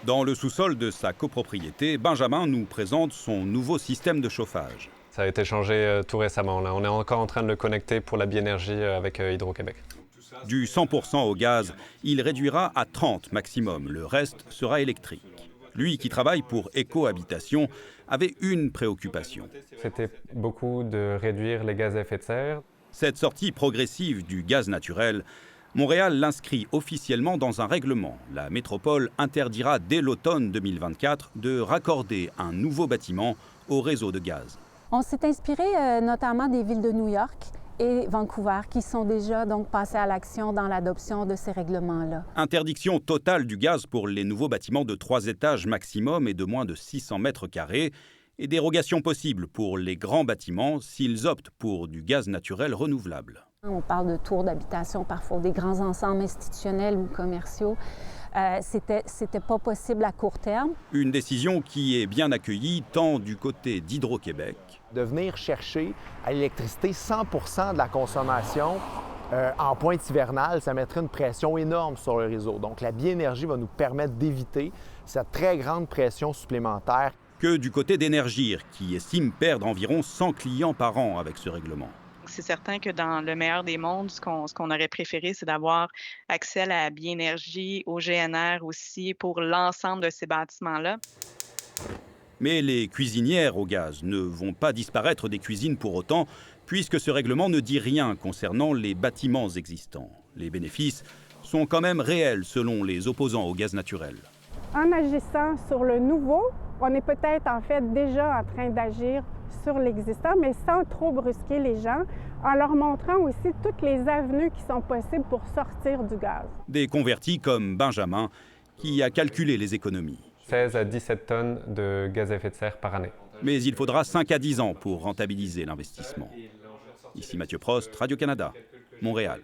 Dans le sous-sol de sa copropriété, Benjamin nous présente son nouveau système de chauffage. Ça a été changé tout récemment. Là. On est encore en train de le connecter pour la Biénergie avec Hydro-Québec. Du 100% au gaz, il réduira à 30 maximum. Le reste sera électrique. Lui, qui travaille pour Éco-Habitation, avait une préoccupation. C'était beaucoup de réduire les gaz à effet de serre. Cette sortie progressive du gaz naturel, Montréal l'inscrit officiellement dans un règlement. La métropole interdira dès l'automne 2024 de raccorder un nouveau bâtiment au réseau de gaz. On s'est inspiré notamment des villes de New York et Vancouver qui sont déjà donc passées à l'action dans l'adoption de ces règlements-là. Interdiction totale du gaz pour les nouveaux bâtiments de 3 étages maximum et de moins de 600 mètres carrés et dérogation possible pour les grands bâtiments s'ils optent pour du gaz naturel renouvelable. On parle de tours d'habitation, parfois des grands ensembles institutionnels ou commerciaux. C'était pas possible à court terme. Une décision qui est bien accueillie tant du côté d'Hydro-Québec. De venir chercher à l'électricité 100% de la consommation en pointe hivernale, ça mettrait une pression énorme sur le réseau. Donc la Biénergie va nous permettre d'éviter cette très grande pression supplémentaire. Que du côté d'Énergir, qui estime perdre environ 100 clients par an avec ce règlement. C'est certain que dans le meilleur des mondes, ce qu'on aurait préféré, c'est d'avoir accès à la Biénergie, au GNR aussi, pour l'ensemble de ces bâtiments-là. Mais les cuisinières au gaz ne vont pas disparaître des cuisines pour autant, puisque ce règlement ne dit rien concernant les bâtiments existants. Les bénéfices sont quand même réels selon les opposants au gaz naturel. En agissant sur le nouveau, on est peut-être en fait déjà en train d'agir sur l'existant, mais sans trop brusquer les gens, en leur montrant aussi toutes les avenues qui sont possibles pour sortir du gaz. Des convertis comme Benjamin, qui a calculé les économies. 16 à 17 tonnes de gaz à effet de serre par année. Mais il faudra 5 à 10 ans pour rentabiliser l'investissement. Ici Mathieu Prost, Radio-Canada, Montréal.